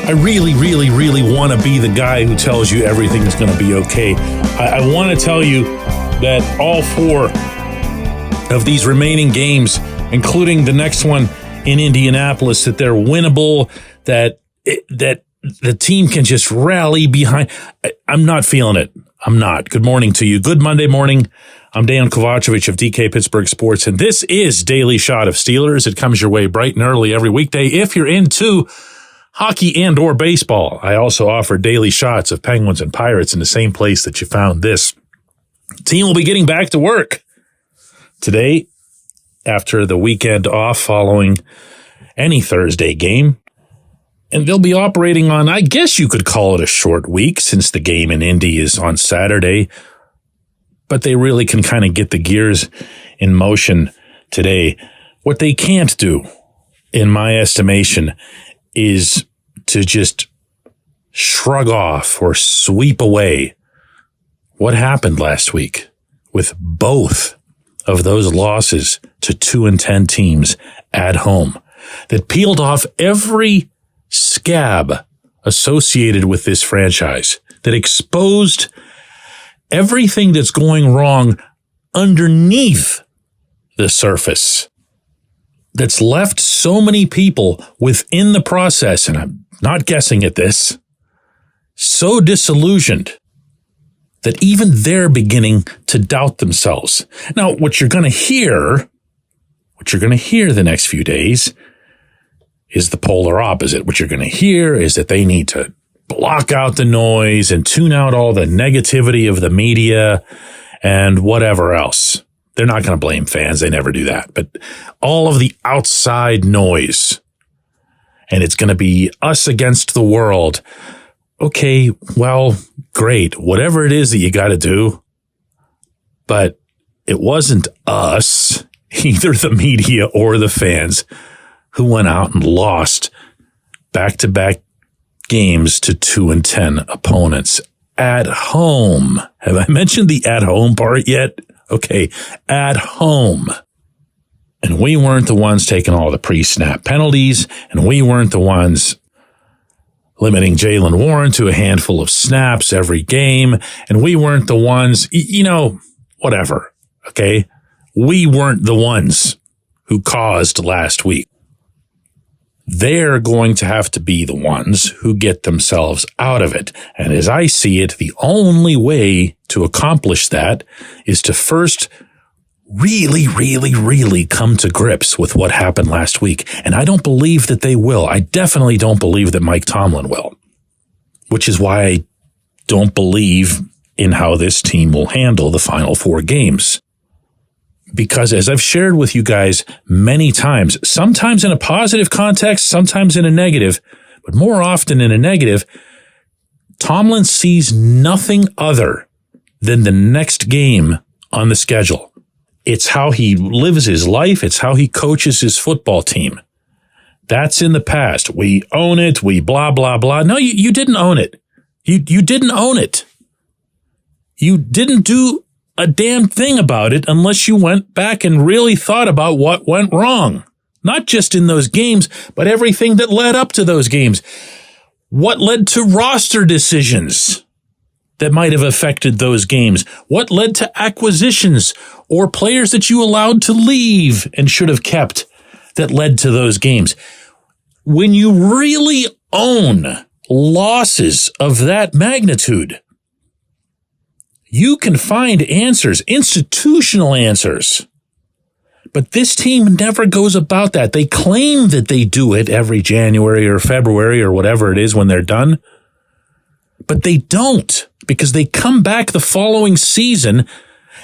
I really, really, really want to be the guy who tells you everything's going to be okay. I want to tell you that all 4 of these remaining games, including the next one in Indianapolis, that they're winnable, that the team can just rally behind. I'm not feeling it. I'm not. Good morning to you. Good Monday morning. I'm Dejan Kovacevic of DK Pittsburgh Sports, and this is Daily Shot of Steelers. It comes your way bright and early every weekday if you're into hockey and or baseball. I also offer daily shots of Penguins and Pirates in the same place that you found this. The team will be getting back to work today after the weekend off following any Thursday game. And they'll be operating on, I guess you could call it a short week since the game in Indy is on Saturday. But they really can kind of get the gears in motion today. What they can't do, in my estimation, is to just shrug off or sweep away what happened last week with both of those losses to 2-10 teams at home that peeled off every scab associated with this franchise, that exposed everything that's going wrong underneath the surface, that's left so many people within the process, and I'm not guessing at this, so disillusioned that even they're beginning to doubt themselves. Now, what you're going to hear the next few days is the polar opposite. What you're going to hear is that they need to block out the noise and tune out all the negativity of the media and whatever else. They're not going to blame fans. They never do that. But all of the outside noise, and it's going to be us against the world. Okay, well, great. Whatever it is that you got to do. But it wasn't us, either the media or the fans, who went out and lost back-to-back games to 2-10 opponents at home. Have I mentioned the at home part yet? Okay, at home. And we weren't the ones taking all the pre-snap penalties, and we weren't the ones limiting Jaylen Warren to a handful of snaps every game, and we weren't the ones, whatever, okay? We weren't the ones who caused last week. They're going to have to be the ones who get themselves out of it. And as I see it, the only way to accomplish that is to first really, really, really come to grips with what happened last week. And I don't believe that they will. I definitely don't believe that Mike Tomlin will, which is why I don't believe in how this team will handle the final 4 games. Because as I've shared with you guys many times, sometimes in a positive context, sometimes in a negative, but more often in a negative, Tomlin sees nothing other than the next game on the schedule. It's how he lives his life. It's how he coaches his football team. That's in the past. We own it. We blah, blah, blah. No, you didn't own it. You didn't own it. You didn't do a damn thing about it unless you went back and really thought about what went wrong. Not just in those games, but everything that led up to those games. What led to roster decisions that might have affected those games? What led to acquisitions or players that you allowed to leave and should have kept that led to those games? When you really own losses of that magnitude, you can find answers, institutional answers. But this team never goes about that. They claim that they do it every January or February or whatever it is when they're done. But they don't, because they come back the following season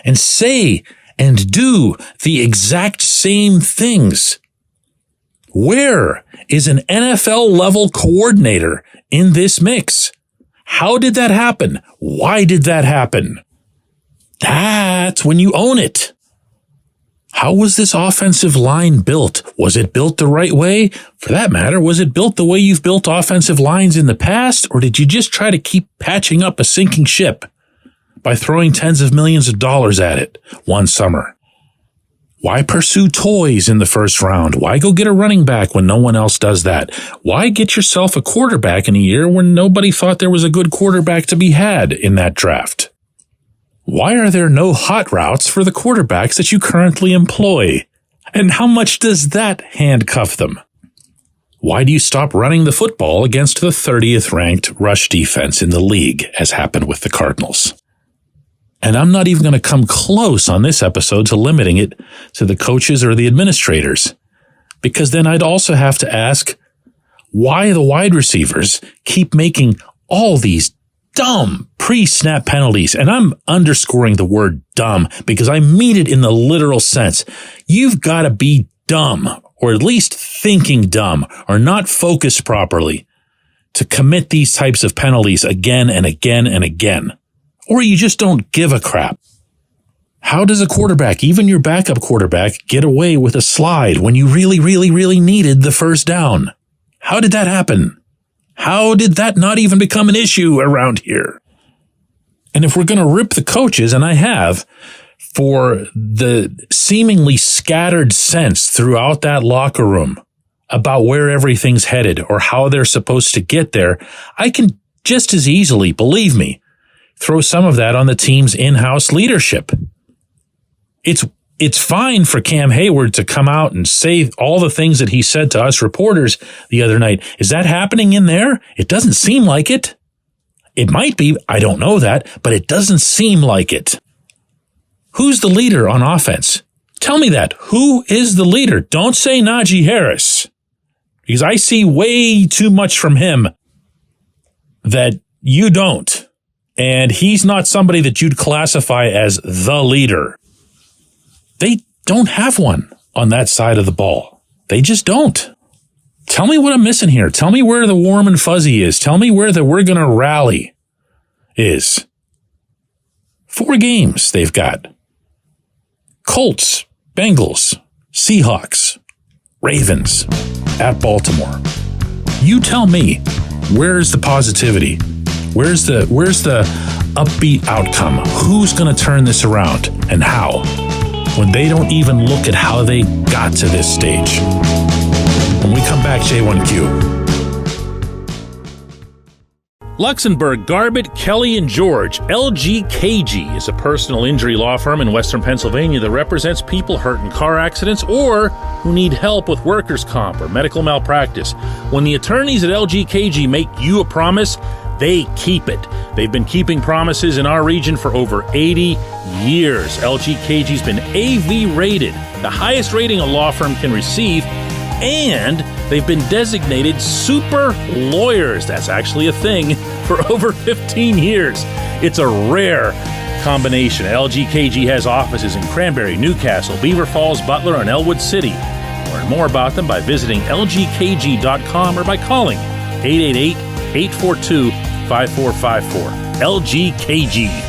and say and do the exact same things. Where is an NFL level coordinator in this mix? How did that happen? Why did that happen? That's when you own it. How was this offensive line built? Was it built the right way? For that matter, was it built the way you've built offensive lines in the past? Or did you just try to keep patching up a sinking ship by throwing tens of millions of dollars at it one summer? Why pursue toys in the first round? Why go get a running back when no one else does that? Why get yourself a quarterback in a year when nobody thought there was a good quarterback to be had in that draft? Why are there no hot routes for the quarterbacks that you currently employ? And how much does that handcuff them? Why do you stop running the football against the 30th ranked rush defense in the league, as happened with the Cardinals? And I'm not even going to come close on this episode to limiting it to the coaches or the administrators, because then I'd also have to ask why the wide receivers keep making all these dumb pre-snap penalties. And I'm underscoring the word dumb because I mean it in the literal sense. You've got to be dumb, or at least thinking dumb, or not focused properly to commit these types of penalties again and again and again. Or you just don't give a crap. How does a quarterback, even your backup quarterback, get away with a slide when you really, really, really needed the first down? How did that happen? How did that not even become an issue around here? And if we're going to rip the coaches, and I have, for the seemingly scattered sense throughout that locker room about where everything's headed or how they're supposed to get there, I can just as easily, believe me, throw some of that on the team's in-house leadership. It's fine for Cam Hayward to come out and say all the things that he said to us reporters the other night. Is that happening in there? It doesn't seem like it. It might be. I don't know that, but it doesn't seem like it. Who's the leader on offense? Tell me that. Who is the leader? Don't say Najee Harris, because I see way too much from him that you don't. And he's not somebody that you'd classify as the leader. They don't have one on that side of the ball. They just don't. Tell me what I'm missing here. Tell me where the warm and fuzzy is. Tell me where the we're going to rally is. 4 games they've got. Colts, Bengals, Seahawks, Ravens, at Baltimore. You tell me, where's the positivity? Where's the upbeat outcome? Who's going to turn this around and how? When they don't even look at how they got to this stage. When we come back, J1Q. Luxembourg, Garbett, Kelly, and George, LGKG is a personal injury law firm in Western Pennsylvania that represents people hurt in car accidents or who need help with workers' comp or medical malpractice. When the attorneys at LGKG make you a promise, they keep it. They've been keeping promises in our region for over 80 years. LGKG's been AV rated, the highest rating a law firm can receive, and they've been designated super lawyers. That's actually a thing for over 15 years. It's a rare combination. LGKG has offices in Cranberry, Newcastle, Beaver Falls, Butler, and Elwood City. Learn more about them by visiting lgkg.com or by calling 888-842-5454. LGKG.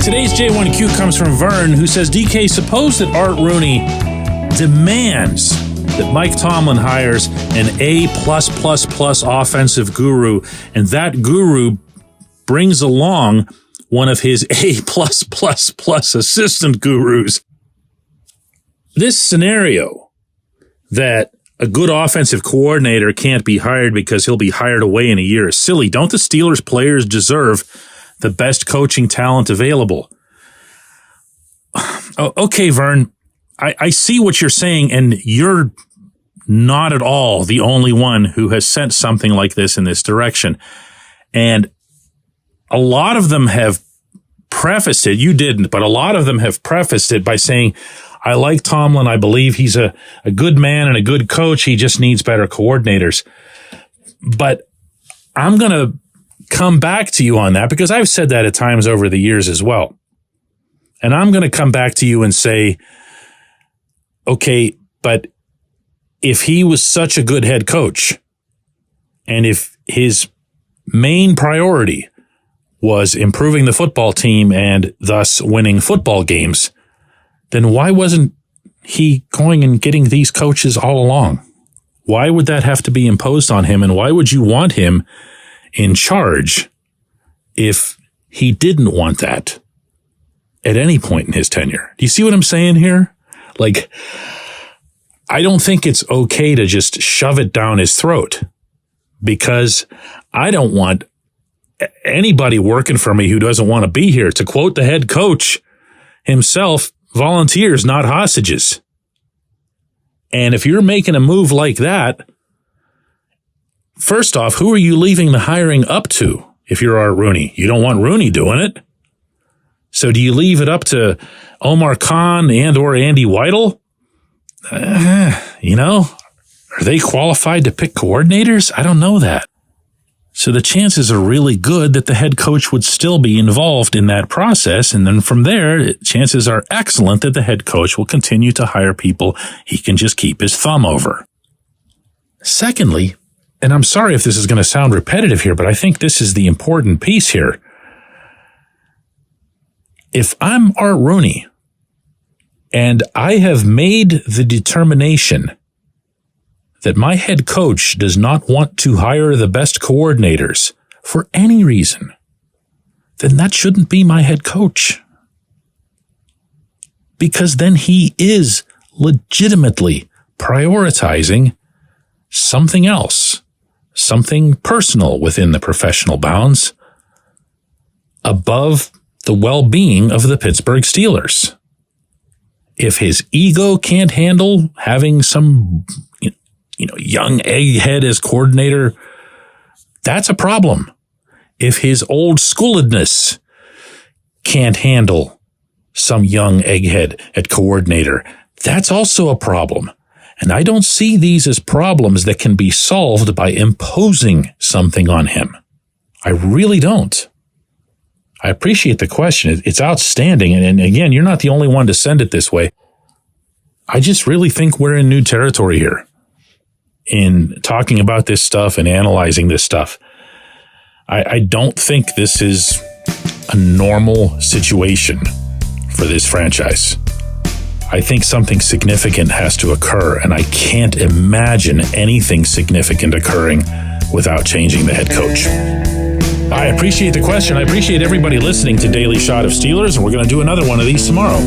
Today's J1Q comes from Vern, who says, DK, suppose that Art Rooney demands that Mike Tomlin hires an A+++ offensive guru, and that guru brings along one of his A+++ assistant gurus. This scenario that a good offensive coordinator can't be hired because he'll be hired away in a year is silly. Don't the Steelers players deserve the best coaching talent available? Okay, Vern, I see what you're saying, and you're not at all the only one who has sent something like this in this direction. And a lot of them have prefaced it. You didn't, but a lot of them have prefaced it by saying, I like Tomlin. I believe he's a good man and a good coach. He just needs better coordinators. But I'm going to come back to you on that because I've said that at times over the years as well. And I'm going to come back to you and say, okay, but if he was such a good head coach and if his main priority was improving the football team and thus winning football games, then why wasn't he going and getting these coaches all along? Why would that have to be imposed on him? And why would you want him in charge if he didn't want that at any point in his tenure. Do you see what I'm saying here? Like, I don't think it's okay to just shove it down his throat, because I don't want anybody working for me who doesn't want to be here. To quote the head coach himself, volunteers, not hostages. And if you're making a move like that, first off, who are you leaving the hiring up to if you're Art Rooney? You don't want Rooney doing it. So do you leave it up to Omar Khan and or Andy Weidel? Are they qualified to pick coordinators? I don't know that. So the chances are really good that the head coach would still be involved in that process. And then from there, chances are excellent that the head coach will continue to hire people he can just keep his thumb over. Secondly, and I'm sorry if this is going to sound repetitive here, but I think this is the important piece here. If I'm Art Rooney and I have made the determination that my head coach does not want to hire the best coordinators for any reason, then that shouldn't be my head coach. Because then he is legitimately prioritizing something else, something personal within the professional bounds, above the well-being of the Pittsburgh Steelers. If his ego can't handle having some young egghead as coordinator, that's a problem. If his old schooledness can't handle some young egghead at coordinator, that's also a problem. And I don't see these as problems that can be solved by imposing something on him. I really don't. I appreciate the question. It's outstanding. And again, you're not the only one to send it this way. I just really think we're in new territory here in talking about this stuff and analyzing this stuff. I don't think this is a normal situation for this franchise. I think something significant has to occur, and I can't imagine anything significant occurring without changing the head coach. I appreciate the question. I appreciate everybody listening to Daily Shot of Steelers, and we're going to do another one of these tomorrow.